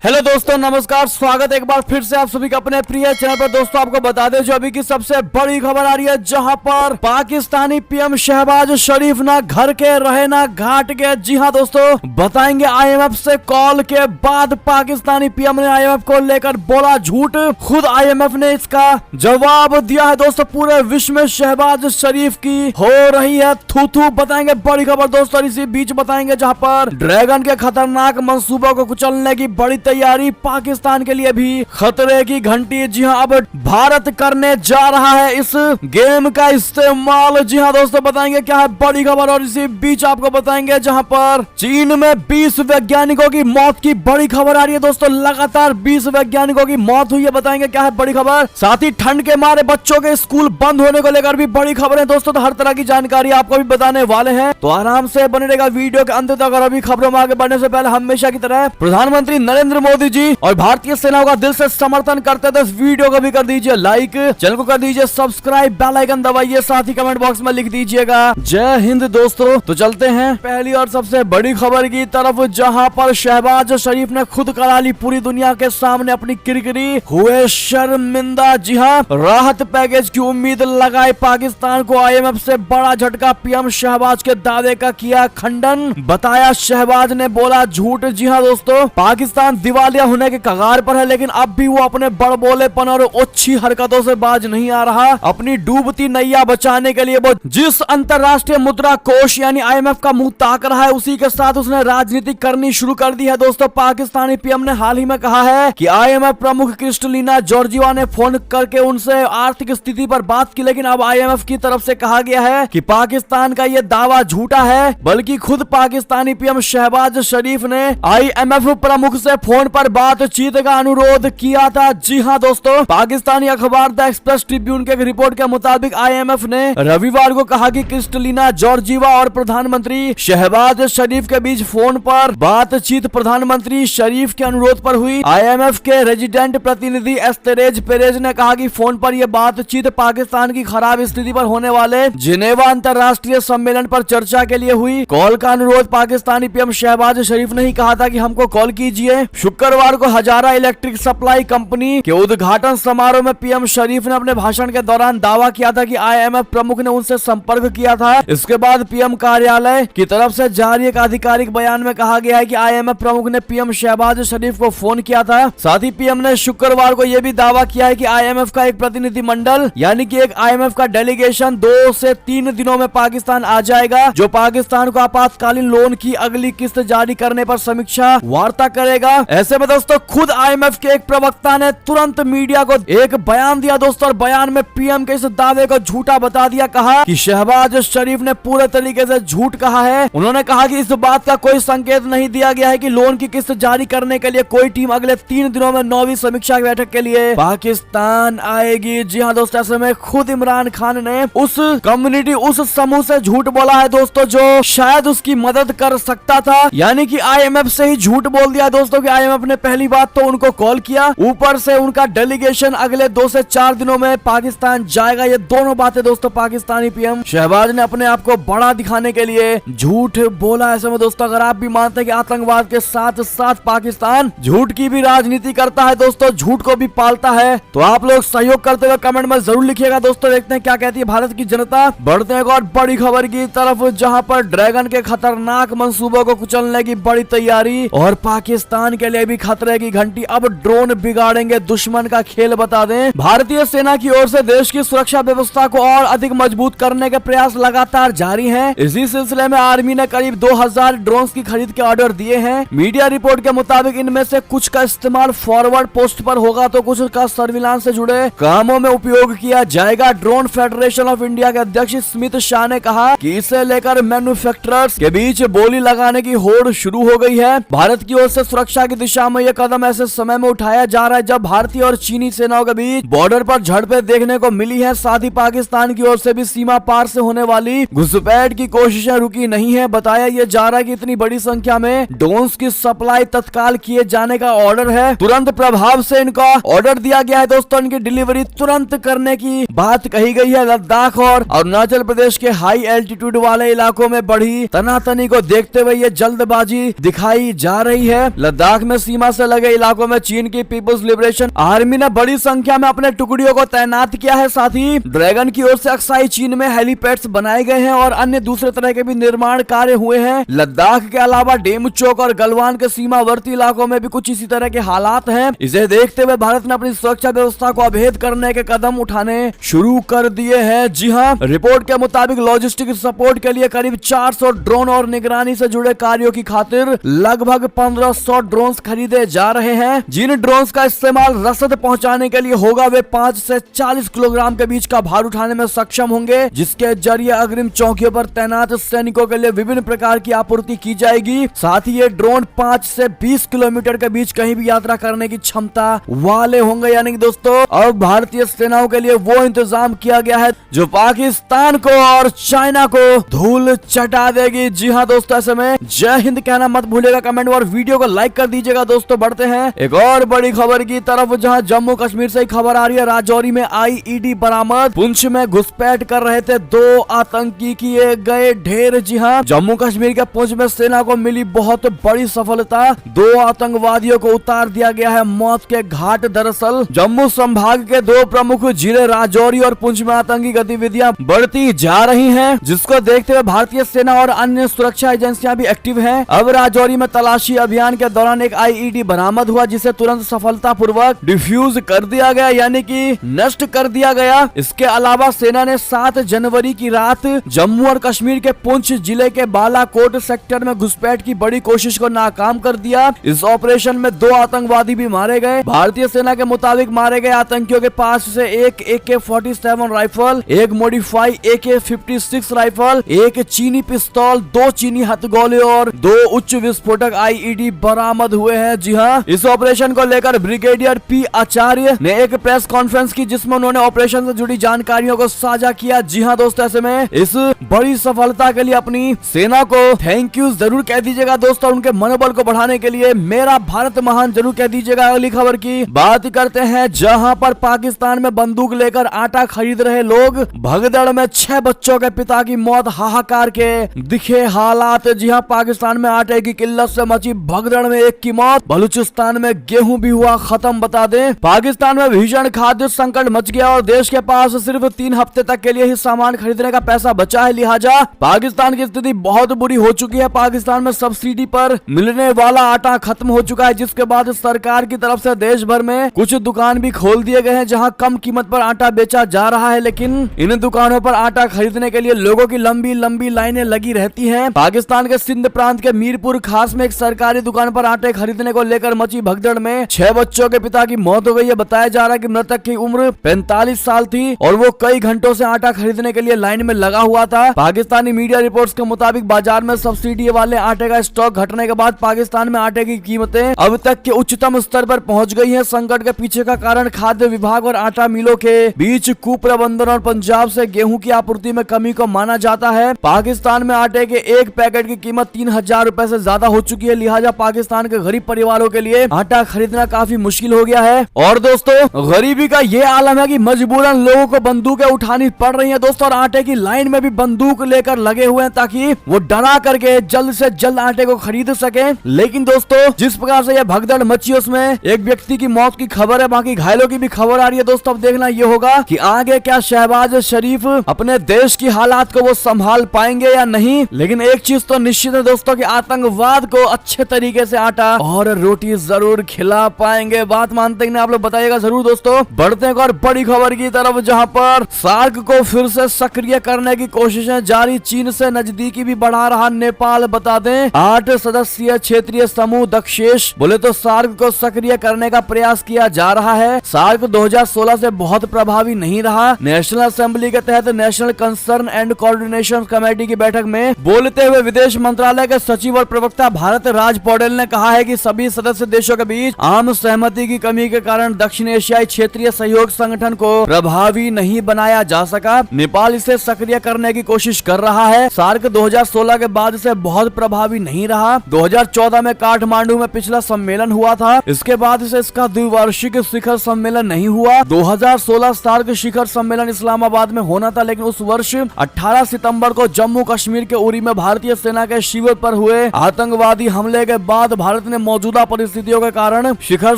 Hello दोस्तों, नमस्कार। स्वागत है एक बार फिर से आप सभी का अपने प्रिय चैनल पर। दोस्तों आपको बता दें जो अभी की सबसे बड़ी खबर आ रही है, जहां पर पाकिस्तानी पीएम शहबाज शरीफ ना घर के रहे ना घाट के। जी हां दोस्तों, बताएंगे आईएमएफ से कॉल के बाद पाकिस्तानी पीएम ने आईएमएफ को लेकर बोला झूठ। खुद आईएमएफ ने इसका जवाब दिया है। दोस्तों पूरे विश्व में शहबाज शरीफ की हो रही है थू-थू। बताएंगे बड़ी खबर दोस्तों। इसी बीच बताएंगे जहां पर ड्रैगन के खतरनाक मंसूबों को कुचलने की बड़ी तैयारी पाकिस्तान के लिए भी खतरे की घंटी। जी हां, अब भारत करने जा रहा है इस गेम का इस्तेमाल। जी हां दोस्तों, बताएंगे क्या है बड़ी खबर। और इसी बीच आपको बताएंगे जहां पर चीन में 20 वैज्ञानिकों की मौत की बड़ी खबर आ रही है। दोस्तों लगातार 20 वैज्ञानिकों की मौत हुई है। बताएंगे क्या है बड़ी खबर। साथ ही ठंड के मारे बच्चों के स्कूल बंद होने को लेकर भी बड़ी खबर है दोस्तों। तो हर तरह की जानकारी आपको भी बताने वाले हैं, तो आराम से बने रहेगा वीडियो के अंत तक। और अभी खबरों में आगे बढ़ने से पहले हमेशा की तरह प्रधानमंत्री नरेंद्र मोदी जी और भारतीय सेना का दिल से समर्थन करते थे। इस वीडियो को भी कर दीजिए लाइक, चैनल को कर दीजिए सब्सक्राइब, बेल आइकन दबाइए, साथ ही कमेंट बॉक्स में लिख दीजिएगा जय हिंद दोस्तों। तो चलते हैं पहली और सबसे बड़ी खबर की तरफ, जहां पर शहबाज शरीफ ने खुद करा ली पूरी दुनिया के सामने अपनी किरकिरी, हुए शर्मिंदा। जी हां, राहत पैकेज की उम्मीद लगाए पाकिस्तान को आईएमएफ से बड़ा झटका। पीएम शहबाज के दावे का किया खंडन, बताया शहबाज ने बोला झूठ। जी हां दोस्तों, पाकिस्तान दिवालिया होने के कगार पर है, लेकिन अब भी वो अपने बड़बोलेपन और ओछी हरकतों से बाज नहीं आ रहा। अपनी डूबती नैया बचाने के लिए वो जिस अंतरराष्ट्रीय मुद्रा कोष यानी आईएमएफ का मुंह ताक रहा है, उसी के साथ उसने राजनीति करनी शुरू कर दी है। दोस्तों पाकिस्तानी पीएम ने हाल ही में कहा है कि आईएमएफ प्रमुख क्रिस्टलिना जॉर्जिवा ने फोन करके उनसे आर्थिक स्थिति पर बात की, लेकिन अब आईएमएफ की तरफ से कहा गया है कि पाकिस्तान का ये दावा झूठा है। बल्कि खुद पाकिस्तानी पीएम शहबाज शरीफ ने आईएमएफ प्रमुख से फोन पर बातचीत का अनुरोध किया था। जी हां दोस्तों, पाकिस्तानी अखबार द एक्सप्रेस ट्रिब्यून के एक रिपोर्ट के मुताबिक आईएमएफ ने रविवार को कहा कि क्रिस्टलिना जॉर्जिवा और प्रधानमंत्री शहबाज शरीफ के बीच फोन पर बातचीत प्रधानमंत्री शरीफ के अनुरोध पर हुई। आईएमएफ के रेजिडेंट प्रतिनिधि एस्तेरेज पेरेज ने कहा कि फोन पर यह बातचीत पाकिस्तान की खराब स्थिति पर होने वाले जिनेवा अंतर्राष्ट्रीय सम्मेलन पर चर्चा के लिए हुई। कॉल का अनुरोध पाकिस्तानी पीएम शहबाज शरीफ ने ही कहा था कि हमको कॉल कीजिए। शुक्रवार को हजारा इलेक्ट्रिक सप्लाई कंपनी के उद्घाटन समारोह में पीएम शरीफ ने अपने भाषण के दौरान दावा किया था कि आईएमएफ प्रमुख ने उनसे संपर्क किया था। इसके बाद पीएम कार्यालय की तरफ से जारी एक आधिकारिक बयान में कहा गया है कि आईएमएफ प्रमुख ने पीएम शहबाज शरीफ को फोन किया था। साथ ही पीएम ने शुक्रवार को यह भी दावा किया है कि आईएमएफ का एक प्रतिनिधिमंडल यानी कि एक आईएमएफ का डेलीगेशन 2 से 3 दिनों में पाकिस्तान आ जाएगा, जो पाकिस्तान को आपातकालीन लोन की अगली किस्त जारी करने पर समीक्षा वार्ता करेगा। ऐसे में दोस्तों खुद आईएमएफ के एक प्रवक्ता ने तुरंत मीडिया को एक बयान दिया दोस्तों, और बयान में पीएम के इस दावे को झूठा बता दिया। कहा कि शहबाज शरीफ ने पूरे तरीके से झूठ कहा है। उन्होंने कहा कि इस बात का कोई संकेत नहीं दिया गया है कि लोन की किस्त जारी करने के लिए कोई टीम अगले 3 दिनों में 9वीं समीक्षा बैठक के लिए पाकिस्तान आएगी। जी हाँ दोस्तों, ऐसे में खुद इमरान खान ने उस कम्युनिटी, उस समूह से झूठ बोला है दोस्तों, जो शायद उसकी मदद कर सकता था। यानी कि आईएमएफ से ही झूठ बोल दिया दोस्तों कि आईएमएफ ने पहली बात तो उनको कॉल किया, ऊपर से उनका डेलीगेशन अगले 2 से 4 दिनों में पाकिस्तान जाएगा। ये दोनों बातें दोस्तों पाकिस्तानी पीएम शहबाज ने अपने आप को बड़ा दिखाने के लिए झूठ बोला। ऐसे में दोस्तों अगर आप भी मानते हैं कि आतंकवाद के साथ साथ पाकिस्तान झूठ की भी राजनीति करता है दोस्तों, झूठ को भी पालता है, तो आप लोग सहयोग करते हुए कमेंट में जरूर लिखिएगा दोस्तों। देखते हैं क्या कहती है भारत की जनता। बढ़ते हैं और बड़ी खबर की तरफ, जहां पर ड्रैगन के खतरनाक मंसूबों को कुचलने की बड़ी तैयारी और पाकिस्तान के लिए भी खतरे की घंटी। अब ड्रोन बिगाड़ेंगे दुश्मन का खेल। बता दें भारतीय सेना की ओर से देश की सुरक्षा व्यवस्था को और अधिक मजबूत करने के प्रयास लगातार जारी हैं। इसी सिलसिले में आर्मी ने करीब 2000 ड्रोन की खरीद के ऑर्डर दिए हैं। मीडिया रिपोर्ट के मुताबिक इनमें से कुछ का इस्तेमाल फॉरवर्ड पोस्ट पर होगा तो कुछ का सर्विलांस से जुड़े कामों में उपयोग किया जाएगा। ड्रोन फेडरेशन ऑफ इंडिया के अध्यक्ष स्मित शाह ने कहा कि इसे लेकर मैन्युफैक्चरर्स के बीच बोली लगाने की होड़ शुरू हो गई है। भारत की ओर से सुरक्षा की दिशा में यह कदम ऐसे समय में उठाया जा रहा है जब भारतीय और चीनी सेनाओं के बीच बॉर्डर पर झड़पें देखने को मिली है। साथ ही पाकिस्तान की ओर से भी सीमा पार से होने वाली घुसपैठ की कोशिशें रुकी नहीं है। बताया यह जा रहा है कि इतनी बड़ी संख्या में ड्रोन्स की सप्लाई तत्काल किए जाने का ऑर्डर है। तुरंत प्रभाव से इनका ऑर्डर दिया गया है दोस्तों। इनकी डिलीवरी तुरंत करने की बात कही गई है। लद्दाख और अरुणाचल प्रदेश के हाई एल्टीट्यूड वाले इलाकों में बढ़ी तनातनी को देखते हुए ये जल्दबाजी दिखाई जा रही है। लद्दाख में सीमा से लगे इलाकों में चीन की पीपुल्स लिबरेशन आर्मी ने बड़ी संख्या में अपने टुकड़ियों को तैनात किया है। साथ ही ड्रैगन की ओर से अक्साई चीन में हेलीपैड्स बनाए गए हैं और अन्य दूसरे तरह के भी निर्माण कार्य हुए हैं। लद्दाख के अलावा डेमचोक और गलवान के सीमावर्ती इलाकों में भी कुछ इसी तरह के हालात हैं। इसे देखते हुए भारत ने अपनी सुरक्षा व्यवस्था को अभेद करने के कदम उठाने शुरू कर दिए हैं। जी हाँ, रिपोर्ट के मुताबिक लॉजिस्टिक सपोर्ट के लिए करीब 400 ड्रोन और निगरानी से जुड़े कार्यों की खातिर लगभग 1500 ड्रोन्स खरीदे जा रहे हैं। जिन ड्रोन्स का इस्तेमाल रसद पहुंचाने के लिए होगा वे 5 से 40 किलोग्राम के बीच का भार उठाने में सक्षम होंगे, जिसके जरिए अग्रिम चौकियों पर तैनात सैनिकों के लिए विभिन्न प्रकार की आपूर्ति की जाएगी। साथ ही ये ड्रोन 5 से 20 किलोमीटर के बीच कहीं भी यात्रा करने की क्षमता वाले होंगे। यानी कि दोस्तों अब भारतीय सेनाओं के लिए वो इंतजाम किया गया है जो पाकिस्तान को और चाइना को धूल चटा देगी। जी हाँ दोस्तों, ऐसे में जय हिंद कहना मत भूलिएगा कमेंट और वीडियो को लाइक कर दीजिएगा। दोस्तों बढ़ते हैं एक और बड़ी खबर की तरफ, जहां जम्मू कश्मीर से खबर आ रही है। राजौरी में आईईडी बरामद, पुंछ में घुसपैठ कर रहे थे 2 आतंकी किए गए ढेर। जी हाँ, जम्मू कश्मीर के पुंछ में सेना को मिली बहुत बड़ी सफलता, 2 आतंकवादियों को उतार दिया गया है मौत के घाट। दरअसल जम्मू संभाग के 2 प्रमुख जिले राजौरी और पुंछ में आतंकी गतिविधियां बढ़ती जा रही हैं, जिसको देखते हुए भारतीय सेना और अन्य सुरक्षा एजेंसियां भी एक्टिव हैं। अब राजौरी में तलाशी अभियान के दौरान एक आईईडी बरामद हुआ, जिसे तुरंत सफलतापूर्वक डिफ्यूज कर दिया गया, यानी कि नष्ट कर दिया गया। इसके अलावा सेना ने 7 जनवरी की रात जम्मू और कश्मीर के पुंछ जिले के बालाकोट सेक्टर में घुसपैठ की बड़ी कोशिश को नाकाम कर दिया। इस ऑपरेशन में 2 आतंकवादी भी मारे गए। भारतीय सेना के मुताबिक मारे गए आतंकियों के पास से एक AK-47 राइफल, एक मॉडिफाई AK-56 राइफल, एक चीनी पिस्तौल, 2 चीनी हथगोले और 2 उच्च विस्फोटक आईईडी बरामद हुए हैं। जी हाँ, इस ऑपरेशन को लेकर ब्रिगेडियर P आचार्य ने एक प्रेस कॉन्फ्रेंस की, जिसमें उन्होंने ऑपरेशन से जुड़ी जानकारियों को साझा किया। जी हाँ दोस्तों, ऐसे में इस बड़ी सफलता के लिए अपनी सेना को थैंक यू जरूर कह दीजिएगा दोस्तों। उनके मनोबल को बढ़ाने के लिए मेरा भारत महान जरूर कह दीजिएगा। अगली खबर की बात करते हैं, जहां पर पाकिस्तान में बंदूक लेकर आटा खरीद रहे लोग, भगदड़ में 6 बच्चों के पिता की मौत, हाहाकार के दिखे हालात। जी हाँ, पाकिस्तान में आटे की किल्लत से मची भगदड़ में 1 की मौत, बलूचिस्तान में गेहूं भी हुआ खत्म। बता दें, पाकिस्तान में भीषण खाद्य संकट मच गया और देश के पास सिर्फ 3 हफ्ते तक के लिए ही सामान खरीदने का पैसा बचा है। लिहाजा पाकिस्तान की स्थिति बहुत बुरी हो चुकी है। पाकिस्तान में सब्सिडी पर मिलने वाला आटा खत्म हो चुका है, जिसके बाद सरकार की तरफ से देश भर में कुछ दुकान भी खोल दिए गए हैं, जहां कम कीमत पर आटा बेचा जा रहा है। लेकिन इन दुकानों पर आटा खरीदने के लिए लोगों की लंबी लंबी लाइनें लगी रहती हैं। पाकिस्तान के सिंध प्रांत के मीरपुर खास में एक सरकारी दुकान पर आटे खरीदने को लेकर मची भगदड़ में 6 बच्चों के पिता की मौत हो गई है। बताया जा रहा है कि मृतक की उम्र 45 साल थी और वो कई घंटों से आटा खरीदने के लिए लाइन में लगा हुआ था। पाकिस्तानी मीडिया रिपोर्ट्स के मुताबिक बाजार में सब्सिडी वाले आटे का स्टॉक घटने के बाद पाकिस्तान में आटे की कीमतें अब तक के उच्चतम स्तर पर पहुंच गई हैं। संकट के पीछे का कारण खाद्य विभाग और आटा मिलों के बीच कुप्रबंधन और पंजाब से गेहूं की आपूर्ति में कमी को माना जाता है। पाकिस्तान में आटे के एक पैकेट की कीमत 3000 रुपए से ज्यादा हो चुकी है। लिहाजा पाकिस्तान के गरीब परिवारों के लिए आटा खरीदना काफी मुश्किल हो गया है। और दोस्तों गरीबी का ये आलम है कि मजबूरन लोगों को बंदूकें उठानी पड़ रही है दोस्तों, और आटे की लाइन में भी बंदूक लेकर लगे हुए हैं ताकि वो डरा करके जल्द से जल्द आटे को खरीद सके। लेकिन दोस्तों जिस प्रकार से यह भगदड़ मची उसमें एक व्यक्ति की मौत की खबर है, बाकी घायलों की भी खबर आ रही है। दोस्तों अब देखना ये होगा कि आगे क्या शहबाज शरीफ अपने देश की हालात को वो संभाल पाएंगे या नहीं। लेकिन एक चीज तो निश्चित है दोस्तों कि आतंकवाद को अच्छे तरीके से आटा और रोटी जरूर खिला पाएंगे। बात मानते हैं आप लोग, बताइएगा जरूर दोस्तों। बढ़ते हैं और बड़ी खबर की तरफ, जहां पर सार्क को फिर से सक्रिय करने की कोशिशें जारी, चीन से नजदीकी भी बढ़ा रहा नेपाल। बता दें 8 सदस्यीय क्षेत्रीय समूह दक्षेश बोले तो सार्क को सक्रिय करने का प्रयास किया जा रहा है। सार्क 2016 से बहुत प्रभावी नहीं रहा। नेशनल असेंबली के तहत national concern and coordination committee की बैठक में बोलते हुए विदेश मंत्रालय के सचिव और प्रवक्ता भारत राज पौडेल ने कहा है कि सभी सदस्य देशों के बीच आम सहमति की कमी के कारण दक्षिण एशियाई क्षेत्रीय सहयोग संगठन को प्रभावी नहीं बनाया जा सका। नेपाल इसे सक्रिय करने की कोशिश कर रहा है। सार्क 2016 के बाद से बहुत प्रभावी नहीं रहा। 2014 में काठमांडू में पिछला सम्मेलन हुआ था, इसके बाद से इसका द्विवार्षिक शिखर सम्मेलन नहीं हुआ। 2016 सार्क शिखर सम्मेलन इस्लामाबाद में होना था, लेकिन उस वर्ष 18 सितंबर को जम्मू कश्मीर के उरी में भारतीय सेना के शिविर पर हुए आतंकवादी हमले के बाद भारत ने मौजूदा परिस्थितियों के कारण शिखर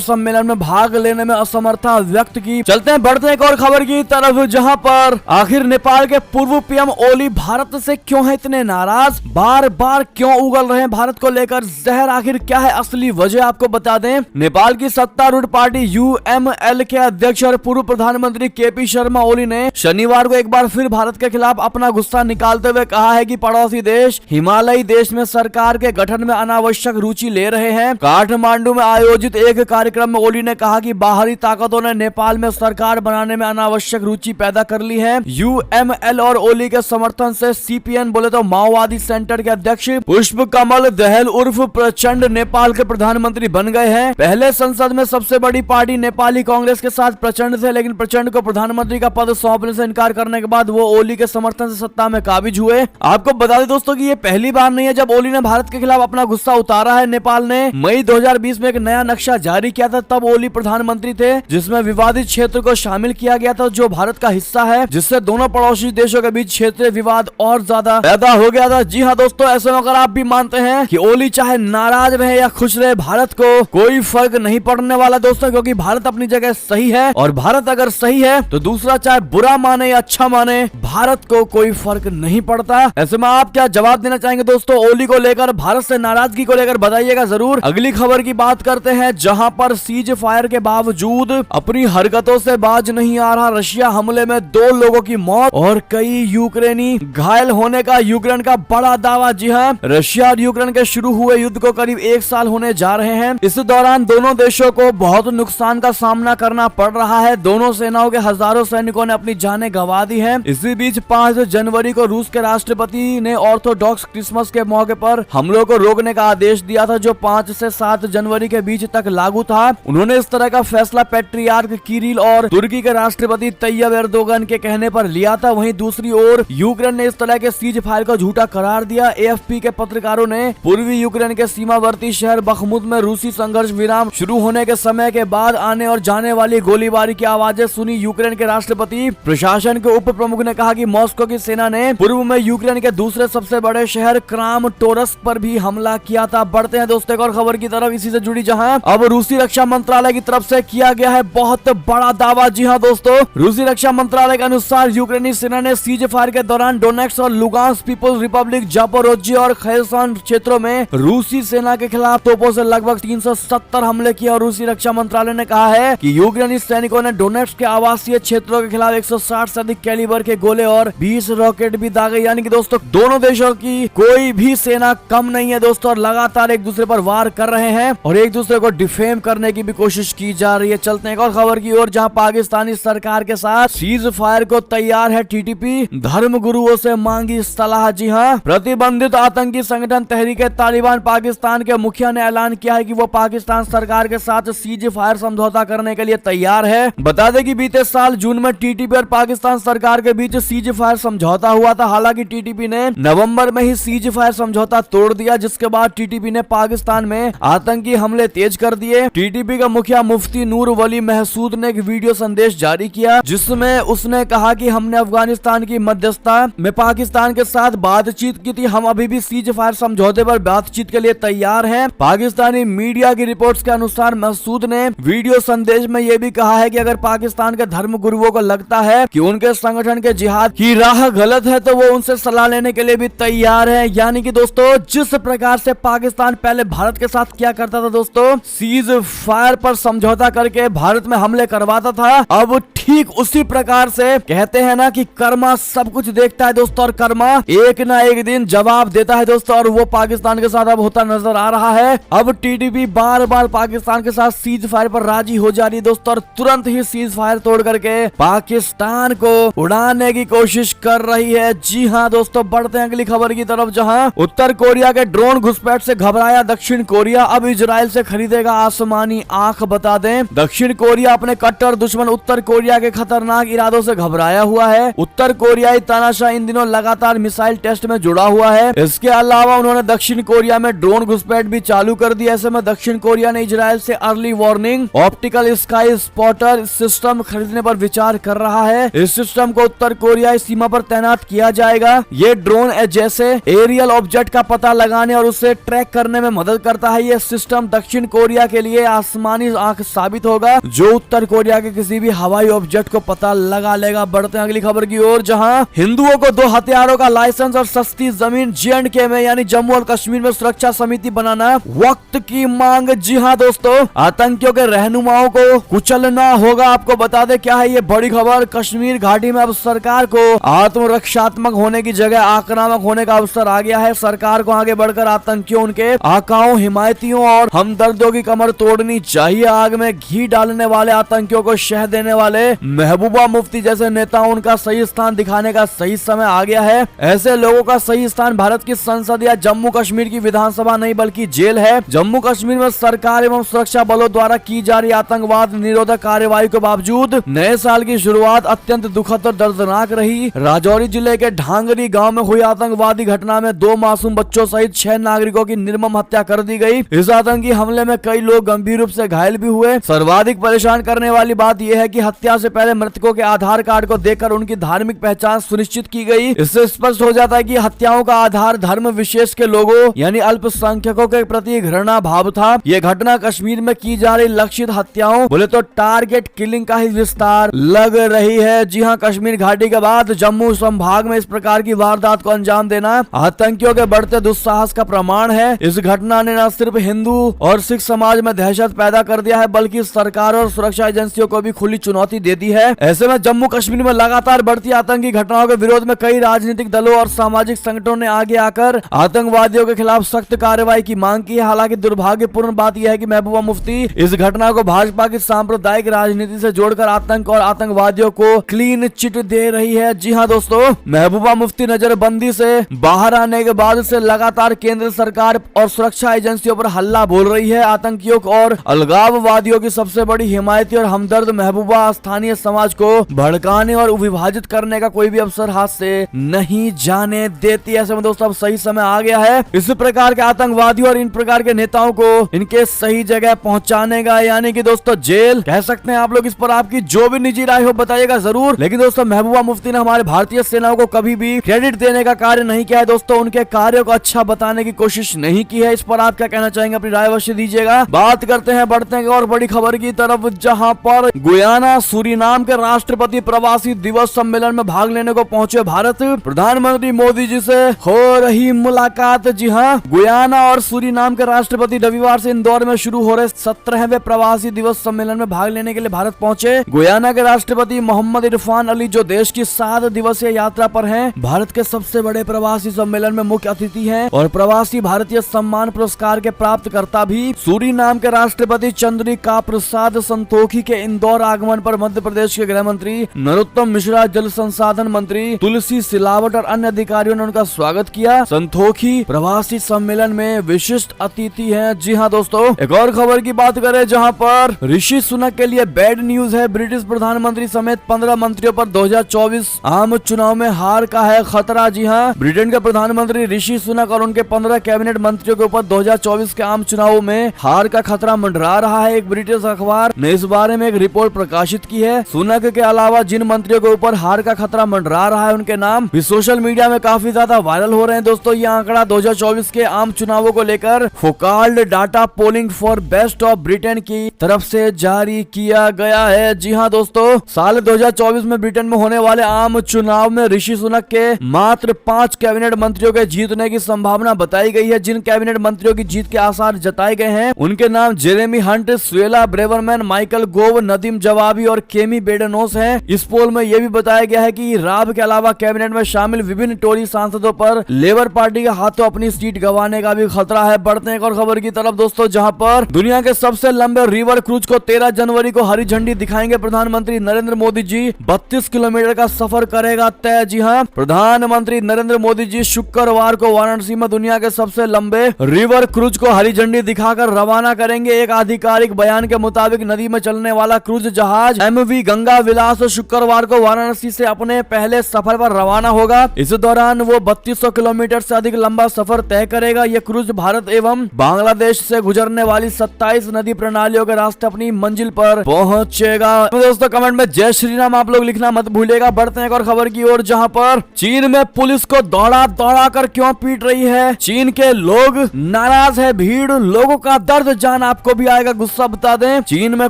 सम्मेलन में भाग लेने में असमर्थता व्यक्त की। चलते हैं बढ़ते हैं एक और खबर की तरफ, जहां पर आखिर नेपाल के पूर्व पीएम ओली भारत से क्यों है इतने नाराज, बार बार क्यों उगल रहे हैं भारत को लेकर जहर, आखिर क्या है असली वजह आपको बता दें। नेपाल की सत्तारूढ़ पार्टी यूएमएल के अध्यक्ष और पूर्व प्रधानमंत्री केपी शर्मा ओली ने शनिवार को एक बार फिर भारत के खिलाफ अपना गुस्सा निकालते हुए कहा है कि पड़ोसी देश हिमालयी देश में सरकार के गठन में अनावश्यक रुचि ले रहे हैं। काठमांडू में आयोजित एक कार्यक्रम में ओली ने कहा कि बाहरी ताकतों ने नेपाल में सरकार बनाने में अनावश्यक रुचि पैदा कर ली है। यूएमएल और ओली के समर्थन से सीपीएन बोले तो माओवादी सेंटर के अध्यक्ष पुष्प कमल दहल उर्फ प्रचंड नेपाल के प्रधानमंत्री बन गए हैं। पहले संसद में सबसे बड़ी पार्टी नेपाली कांग्रेस के साथ प्रचंड थे, लेकिन प्रचंड को प्रधानमंत्री का पद सौंपने से इनकार करने के बाद वो ओली के समर्थन से सत्ता में काबिज हुए। आपको बता दें दोस्तों कि ये पहली बार नहीं है जब ओली ने भारत के खिलाफ अपना गुस्सा उतारा है। नेपाल ने मई 2020 में एक नया नक्शा जारी किया था, तब ओली प्रधानमंत्री थे, जिसमें विवादित क्षेत्र को शामिल किया गया था जो भारत का हिस्सा है, जिससे दोनों पड़ोसी देशों के बीच क्षेत्रीय विवाद और ज्यादा पैदा हो गया था। जी हाँ दोस्तों, ऐसे में अगर आप भी मानते हैं कि ओली चाहे नाराज रहे या खुश रहे, भारत को कोई फर्क नहीं पड़ने वाला दोस्तों, क्योंकि भारत अपनी जगह सही है और भारत अगर सही है तो दूसरा चाहे बुरा माने या अच्छा माने, भारत को कोई फर्क नहीं पड़ता। ऐसे में आप क्या जवाब देना चाहेंगे दोस्तों ओली को लेकर, भारत से नाराजगी को लेकर बताइएगा जरूर। अगली खबर की बात करते हैं, जहां पर सीज फायर के बावजूद अपनी हरकतों से बाज नहीं आ रहा रशिया, हमले में 2 लोगों की मौत और कई यूक्रेनी घायल होने का यूक्रेन का बड़ा दावा। जी हाँ, रशिया और यूक्रेन के शुरू हुए युद्ध को करीब 1 साल होने जा रहे हैं। इस दौरान दोनों देशों को बहुत नुकसान का सामना करना पड़ रहा है। दोनों सेनाओं के हजारों सैनिकों ने अपनी जानें गंवा दी हैं। इसी बीच 5 जनवरी को रूस के राष्ट्रपति ने ऑर्थोडॉक्स क्रिसमस के मौके पर हमलों को रोकने का आदेश दिया था, जो 5 से 7 जनवरी के बीच तक लागू था। उन्होंने इस तरह का फैसला पैट्रियार्क किरिल और तुर्की के राष्ट्रपति तैयब एर्दोगन के कहने पर लिया था। वहीं दूसरी ओर यूक्रेन ने इस तरह के सीज फायर को झूठा करार दिया। एएफपी के पत्रकारों ने पूर्वी यूक्रेन के सीमावर्ती शहर बखमुत में रूसी संघर्ष विराम शुरू होने के समय के बाद आने और जाने वाली गोलीबारी की आवाजें सुनी। यूक्रेन के राष्ट्रपति प्रशासन के उप प्रमुख ने कहा कि मॉस्को की सेना ने पूर्व में यूक्रेन के दूसरे सबसे बड़े शहर क्रामाटोर्स्क पर भी हमला किया था। बढ़ते हैं दोस्तों एक और खबर की तरफ इसी से जुड़ी, जहां अब रूसी रक्षा मंत्रालय की तरफ से किया गया है बहुत बड़ा दावा। जी हाँ दोस्तों, रूसी रक्षा मंत्रालय के अनुसार यूक्रेनी सेना ने सीज फायर के दौरान डोनेट्स्क और लुगांस्क पीपुल्स रिपब्लिक, जापोरोजिया और खैरसन क्षेत्रों में रूसी सेना के खिलाफ तोपों से लगभग 370 हमले किए। और रूसी रक्षा मंत्रालय ने कहा है कि यूक्रेनी सैनिकों ने डोनेट्स्क के आवासीय क्षेत्रों के खिलाफ 160 से अधिक कैलिबर के गोले और 20 रॉकेट भी दागे। यानी कि दोस्तों दोनों देशों की कोई भी सेना कम नहीं है दोस्तों, और लगातार एक दूसरे पर वार कर रहे हैं और एक दूसरे को डिफेम करने की भी कोशिश की जा रही है। चलते हैं एक और खबर की ओर, जहां पाकिस्तानी सरकार के साथ सीज फायर को तैयार है टीटीपी, धर्म गुरुओं से मांगी सलाह। जी हाँ, प्रतिबंधित आतंकी संगठन तहरीक तालिबान पाकिस्तान के मुखिया ने ऐलान किया है कि वो पाकिस्तान सरकार के साथ सीज फायर समझौता करने के लिए तैयार है। बता दें कि बीते साल जून में टीटीपी और पाकिस्तान सरकार के बीच सीज फायर समझौता हुआ था। हालांकि टीटीपी ने नवंबर में ही सीज फायर समझौता तोड़ दिया, जिसके बाद टीटीपी ने पाकिस्तान में आतंकी हमले तेज कर दिए। टीटीपी का मुखिया मुफ्ती नूर वली महसूद ने एक वीडियो संदेश जारी किया, जिसमें उसने कहा कि हमने अफगानिस्तान की मध्यस्थता में पाकिस्तान के साथ बातचीत की थी, हम अभी भी सीज फायर समझौते पर बातचीत के लिए तैयार हैं। पाकिस्तानी मीडिया की रिपोर्ट्स के अनुसार महसूद ने वीडियो संदेश में यह भी कहा है कि अगर पाकिस्तान के धर्म गुरुओं को लगता है कि उनके संगठन के जिहाद की राह गलत है तो वो उनसे सलाह लेने के लिए भी तैयार है। यानी कि दोस्तों जिस प्रकार से पाकिस्तान पहले भारत के साथ क्या करता था दोस्तों, सीज फायर पर समझौता करके भारत में हमले करवाता था, अब ठीक उसी प्रकार से कहते हैं ना कि कर्मा सब कुछ देखता है दोस्तों, और कर्मा एक ना एक दिन जवाब देता है दोस्तों, और वो पाकिस्तान के साथ अब होता नजर आ रहा है। अब टीटीपी बार बार पाकिस्तान के साथ सीज फायर पर राजी हो जा रही है दोस्तों, और तुरंत ही सीज फायर तोड़ करके पाकिस्तान को उड़ाने की कोशिश कर रही है। जी हाँ दोस्तों, बढ़ते हैं अगली खबर की तरफ, जहां उत्तर कोरिया के ड्रोन घुसपैठ से घबराया दक्षिण कोरिया, अब इजराइल से खरीदेगा आसमानी आंख। बता दें, दक्षिण कोरिया अपने कट्टर दुश्मन उत्तर कोरिया कोरिया के खतरनाक इरादों से घबराया हुआ है। उत्तर कोरियाई तानाशाह इन दिनों लगातार मिसाइल टेस्ट में जुड़ा हुआ है। इसके अलावा उन्होंने दक्षिण कोरिया में ड्रोन घुसपैठ भी चालू कर दी। ऐसे में दक्षिण कोरिया ने इजराइल से early warning optical sky spotter system खरीदने पर विचार कर रहा है। इस सिस्टम को उत्तर कोरियाई सीमा पर तैनात किया जाएगा। ये ड्रोन जैसे एरियल ऑब्जेक्ट का पता लगाने और उसे ट्रैक करने में मदद करता है। ये सिस्टम दक्षिण कोरिया के लिए आसमानी आंख साबित होगा, जो उत्तर कोरिया के किसी भी हवाई ऑब्जेक्ट को पता लगा लेगा। बढ़ते हैं अगली खबर की ओर, जहां हिंदुओं को 2 हथियारों का लाइसेंस और सस्ती जमीन J&K में यानी जम्मू और कश्मीर में सुरक्षा समिति बनाना वक्त की मांग। जी हां दोस्तों, आतंकियों के रहनुमाओं को कुचलना होगा। आपको बता दें क्या है ये बड़ी खबर। कश्मीर घाटी में अब सरकार को आत्मरक्षात्मक होने की जगह आक्रामक होने का अवसर आ गया है। सरकार को आगे बढ़कर आतंकियों, उनके आकाओं, हिमायतियों और हमदर्दों की कमर तोड़नी चाहिए। आग में घी डालने वाले, आतंकियों को शह देने वाले महबूबा मुफ्ती जैसे नेताओं, उनका सही स्थान दिखाने का सही समय आ गया है। ऐसे लोगों का सही स्थान भारत की संसद या जम्मू कश्मीर की विधानसभा नहीं बल्कि जेल है। जम्मू कश्मीर में सरकार एवं सुरक्षा बलों द्वारा की जा रही आतंकवाद निरोधक कार्यवाही के बावजूद नए साल की शुरुआत अत्यंत दुखद और दर्दनाक रही। राजौरी जिले के ढांगरी गांव में हुई आतंकवादी घटना में 2 मासूम बच्चों सहित 6 नागरिकों की निर्मम हत्या कर दी गई। इस आतंकी हमले में कई लोग गंभीर रूप से घायल भी हुए। सर्वाधिक परेशान करने वाली बात यह है कि हत्या से पहले मृतकों के आधार कार्ड को देखकर उनकी धार्मिक पहचान सुनिश्चित की गई। इससे स्पष्ट हो जाता है कि हत्याओं का आधार धर्म विशेष के लोगों यानी अल्पसंख्यकों के प्रति घृणा भाव था। यह घटना कश्मीर में की जा रही लक्षित हत्याओं, बोले तो टारगेट किलिंग का ही विस्तार लग रही है। जी हां, कश्मीर घाटी के बाद जम्मू संभाग में इस प्रकार की वारदात को अंजाम देना आतंकियों के बढ़ते दुस्साहस का प्रमाण है। इस घटना ने न सिर्फ हिंदू और सिख समाज में दहशत पैदा कर दिया है, बल्कि सरकार और सुरक्षा एजेंसियों को भी खुली चुनौती दे दी है। ऐसे में जम्मू कश्मीर में लगातार बढ़ती आतंकी घटनाओं के विरोध में कई राजनीतिक दलों और सामाजिक संगठनों ने आगे आकर आतंकवादियों के खिलाफ सख्त कार्रवाई की मांग की है। हालांकि दुर्भाग्यपूर्ण बात यह है कि महबूबा मुफ्ती इस घटना को भाजपा की सांप्रदायिक राजनीति से जोड़कर आतंक और आतंकवादियों को क्लीन चिट दे रही है। जी हां दोस्तों, महबूबा मुफ्ती नजरबंदी से बाहर आने के बाद से लगातार केंद्र सरकार और सुरक्षा एजेंसियों पर हल्ला बोल रही है। आतंकियों और अलगाववादियों की सबसे बड़ी हिमायती और हमदर्द महबूबा स्थानीय समाज को भड़काने और विभाजित करने का कोई भी अवसर हाथ से नहीं जाने देती। ऐसे में दोस्तों अब सही समय आ गया है इस प्रकार के आतंकवादियों और इन प्रकार के नेताओं को इनके सही जगह पहुंचाने का, यानी कि दोस्तों जेल कह सकते हैं आप लोग। इस पर आपकी जो भी निजी राय हो बताइएगा जरूर। लेकिन दोस्तों महबूबा मुफ्ती ने हमारे भारतीय सेनाओं को कभी भी क्रेडिट देने का कार्य नहीं किया है दोस्तों, उनके कार्यों को अच्छा बताने की कोशिश नहीं की है। इस पर आप क्या कहना चाहेंगे, अपनी राय अवश्य दीजिएगा। बात करते हैं, बढ़ते हैं और बड़ी खबर की तरफ, जहां पर गुयाना सूरीनाम के राष्ट्रपति प्रवासी दिवस सम्मेलन में भाग लेने को पहुंचे भारत। प्रधानमंत्री मोदी जी से हो रही मुलाकात। जी हां, गुयाना और सूरीनाम के राष्ट्रपति रविवार से इंदौर में शुरू हो रहे 17वें प्रवासी दिवस सम्मेलन में भाग लेने के लिए भारत पहुंचे। गुयाना के राष्ट्रपति मोहम्मद इरफान अली, जो देश की 7 दिवसीय यात्रा पर हैं, भारत के सबसे बड़े प्रवासी सम्मेलन में मुख्य अतिथि हैं और प्रवासी भारतीय सम्मान पुरस्कार के प्राप्तकर्ता भी। सूरीनाम के राष्ट्रपति चंद्रिका प्रसाद संतोखी के इंदौर आगमन पर मध्य प्रदेश के गृह मंत्री नरोत्तम मिश्रा, जल संसाधन मंत्री तुलसी सिलावट और अन्य अधिकारियों ने उनका स्वागत किया। संतोखी प्रवासी सम्मेलन में विशिष्ट अतिथि हैं। जी हां दोस्तों, एक और खबर की बात करें जहां पर ऋषि सुनक के लिए बैड न्यूज है। ब्रिटिश प्रधानमंत्री समेत 15 मंत्रियों पर 2024 आम चुनाव में हार का है खतरा। जी हां, ब्रिटेन के प्रधानमंत्री ऋषि सुनक और उनके 15 कैबिनेट मंत्रियों के ऊपर 2024 के आम चुनावों में हार का खतरा मंडरा रहा है। एक ब्रिटिश अखबार ने इस बारे में एक रिपोर्ट प्रकाशित की है। सुनक के अलावा जिन मंत्रियों के ऊपर हार का खतरा मंडरा रहा है, उनके नाम भी सोशल मीडिया में काफी ज्यादा वायरल हो रहे हैं। दोस्तों ये आंकड़ा 2024 के आम चुनावों को लेकर Focaldata polling for Best of Britain की तरफ से जारी किया गया है। जी हां दोस्तों, साल 2024 में ब्रिटेन में होने वाले आम चुनाव में ऋषि सुनक के मात्र 5 कैबिनेट मंत्रियों के जीतने की संभावना बताई गई है। जिन कैबिनेट मंत्रियों की जीत के आसार जताए गए हैं, उनके नाम Jeremy Hunt, Suella Braverman, Michael gov, Nadeem जवाबी और केमी बेडनोस हैं। इस पोल में यह भी बताया गया है कि राब के अलावा कैबिनेट में शामिल विभिन्न टोरी सांसदों पर लेबर पार्टी के हाथों अपनी सीट गंवाने का भी खतरा है। बढ़ते हैं एक और खबर की तरफ दोस्तों, जहां पर दुनिया के सबसे लंबे रिवर क्रूज को 13 जनवरी को हरी झंडी दिखाएंगे प्रधानमंत्री नरेंद्र मोदी जी। 32 किलोमीटर का सफर करेगा तय। जी हां, प्रधानमंत्री नरेंद्र मोदी जी शुक्रवार को वाराणसी में दुनिया के सबसे लंबे रिवर क्रूज को हरी झंडी दिखाकर रवाना करेंगे। एक आधिकारिक बयान के मुताबिक नदी में चलने वाला क्रूज जहाज MV एमवी गंगा विलास शुक्रवार को वाराणसी से अपने पहले सफर पर रवाना होगा। इस दौरान वो 3200 किलोमीटर से अधिक लंबा सफर तय करेगा। ये क्रूज भारत एवं बांग्लादेश से गुजरने वाली 27 नदी प्रणालियों के रास्ते अपनी मंजिल पर पहुंचेगा। तो दोस्तों कमेंट में जय श्री राम आप लोग लिखना मत भूलिएगा। बढ़ते हैं एक और खबर की ओर, जहां पर चीन में पुलिस को दौड़ा दौड़ा कर क्यों पीट रही है। चीन के लोग नाराज है, भीड़ लोगों का दर्द जान आपको भी आएगा गुस्सा। बता दें चीन में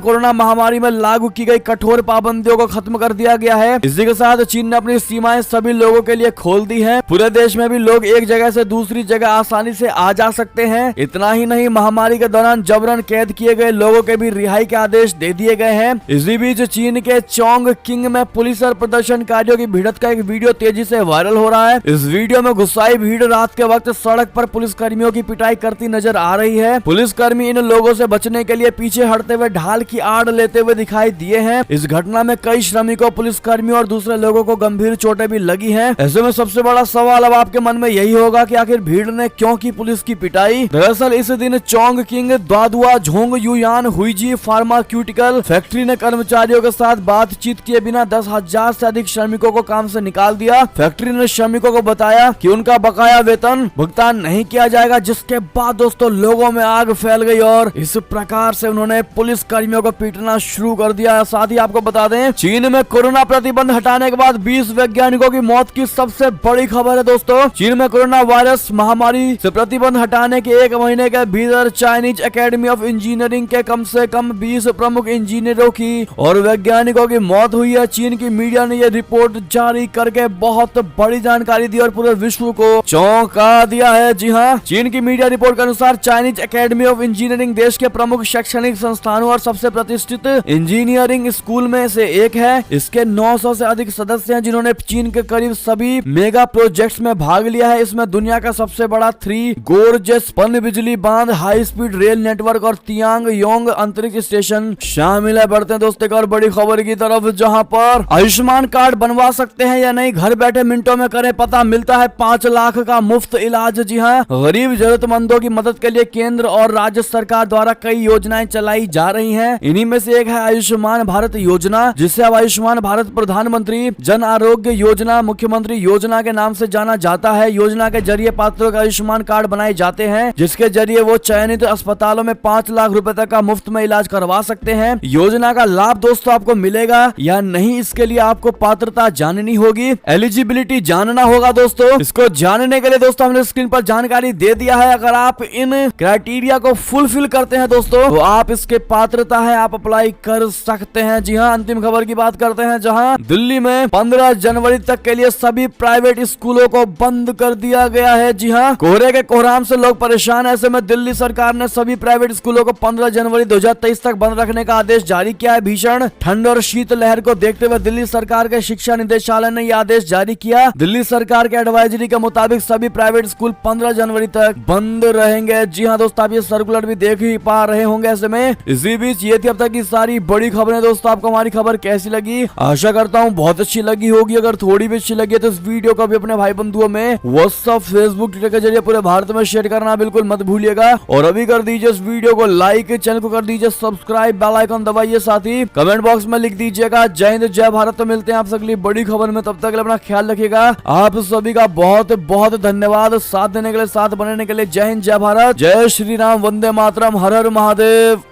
कोरोना महामारी में लागू की गई कठोर पाबंदियों को खत्म कर दिया गया है। इसी के साथ चीन ने अपनी सीमाएं सभी लोगों के लिए खोल दी है। पूरे देश में भी लोग एक जगह से दूसरी जगह आसानी से आ जा सकते हैं। इतना ही नहीं, महामारी के दौरान जबरन कैद किए गए लोगों के भी रिहाई के आदेश दे दिए गए हैं। इसी बीच चीन के चोंग किंग में पुलिस और प्रदर्शनकारियों की भिड़ंत का एक वीडियो तेजी से वायरल हो रहा है। इस वीडियो में गुस्साई भीड़ रात के वक्त सड़क पर पुलिस कर्मियों की पिटाई करती नजर आ रही है। पुलिस कर्मी इन लोगों से बचने के लिए पीछे हटते हुए ढाल की आड़ लेते हुए दिखाई दिए हैं। इस घटना में कई श्रमिकों, पुलिस कर्मियों और दूसरे लोगों को गंभीर चोटें भी लगी हैं। ऐसे में सबसे बड़ा सवाल अब आपके मन में यही होगा कि आखिर भीड़ ने क्यों की पुलिस की पिटाई। दरअसल इस दिन चोंग किंग दादुआ झोंग युयान हुईजी फार्मास्यूटिकल फैक्ट्री ने कर्मचारियों के साथ बातचीत किए बिना 10,000 से अधिक श्रमिकों को काम से निकाल दिया। फैक्ट्री ने श्रमिकों को बताया कि उनका बकाया वेतन भुगतान नहीं किया जाएगा, जिसके बाद दोस्तों लोगों में आग फैल गई और इस प्रकार से उन्होंने पुलिस कर्मियों को पीटना शुरू कर दिया। साथ ही आपको बता दें चीन में कोरोना प्रतिबंध हटाने के बाद 20 वैज्ञानिकों की मौत की सबसे बड़ी खबर है। दोस्तों चीन में कोरोना वायरस महामारी से प्रतिबंध हटाने के 1 महीने के भीतर चाइनीज एकेडमी ऑफ इंजीनियरिंग के कम से कम 20 प्रमुख इंजीनियरों की और वैज्ञानिकों की मौत हुई है। चीन की मीडिया ने यह रिपोर्ट जारी करके बहुत बड़ी जानकारी दी और पूरे विश्व को चौंका दिया है। जी हाँ, चीन की मीडिया रिपोर्ट के अनुसार चाइनीज एकेडमी ऑफ इंजीनियरिंग देश के प्रमुख शैक्षणिक संस्थानों और सबसे प्रतिष्ठित इंजीनियरिंग स्कूल में से एक है। इसके 900 से अधिक सदस्य हैं जिन्होंने चीन के करीब सभी मेगा प्रोजेक्ट्स में भाग लिया है। इसमें दुनिया का सबसे बड़ा 3 गोर्जेस पन बिजली बांध, हाई स्पीड रेल नेटवर्क और तियांग योंग अंतरिक्ष स्टेशन शामिल है। बढ़ते हैं दोस्तों एक और बड़ी खबर की तरफ, जहां पर आयुष्मान कार्ड बनवा सकते हैं या नहीं, घर बैठे मिनटों में करें पता, मिलता है 5 लाख का मुफ्त इलाज। जी हाँ, गरीब जरूरतमंदों की मदद के लिए केंद्र और राज्य सरकार द्वारा कई योजनाएं चलाई जा रही हैं। इन्हीं में से एक है आयुष्मान भारत योजना, जिसे अब आयुष्मान भारत प्रधानमंत्री जन आरोग्य योजना मुख्यमंत्री योजना के नाम से जाना जाता है। योजना के जरिए पात्रों के आयुष्मान कार्ड बनाए जाते हैं, जिसके जरिए वो चयनित अस्पतालों में 5 लाख रुपए तक का मुफ्त में इलाज करवा सकते हैं। योजना का लाभ दोस्तों आपको मिलेगा या नहीं, इसके लिए आपको पात्रता जाननी होगी, एलिजिबिलिटी जानना होगा। दोस्तों इसको जानने के लिए दोस्तों हमने स्क्रीन पर जानकारी दे दिया है। अगर आप इन क्राइटेरिया को फुलफिल करते हैं दोस्तों तो आप इसके पात्रता है, आप अप्लाई कर सकते हैं। जी हाँ, अंतिम खबर की बात करते हैं, जहां दिल्ली में 15 जनवरी तक के लिए सभी प्राइवेट स्कूलों को बंद कर दिया गया है। जी हाँ, कोहरे के कोहराम से लोग परेशान है। ऐसे में दिल्ली सरकार ने सभी प्राइवेट स्कूलों को 15 जनवरी 2023 तक बंद रखने का आदेश जारी किया है। भीषण ठंड और शीत लहर को देखते हुए दिल्ली सरकार के शिक्षा निदेशालय ने यह आदेश जारी किया। दिल्ली सरकार के एडवाइजरी के मुताबिक सभी प्राइवेट स्कूल 15 जनवरी तक बंद रहेंगे। जी हाँ दोस्तों, आप ये सर्कुलर भी देख ही पा रहे होंगे। ऐसे में इसी बीच ये थी अब तक की सारी बड़ी खबरें। दोस्तों आपको हमारी खबर कैसी लगी, आशा करता हूँ बहुत अच्छी लगी होगी। अगर थोड़ी भी अच्छी लगी तो इस वीडियो को भी अपने भाई बंधुओं में व्हाट्सएप, फेसबुक, ट्विटर के जरिए पूरे भारत में शेयर करना बिल्कुल मत भूलिएगा। और अभी कर दीजिए इस वीडियो को लाइक, चैनल को कर दीजिए सब्सक्राइब, बेल आइकन दबाइए, साथ ही कमेंट बॉक्स में लिख दीजिएगा जय हिंद जय भारत। तो मिलते हैं आपसे अगली बड़ी खबर में, तब तक अपना ख्याल रखिएगा। आप सभी का बहुत बहुत धन्यवाद साथ देने के लिए, साथ बनने के लिए। जय हिंद जय भारत, जय श्री राम, वंदे मातरम, हर हर महादेव।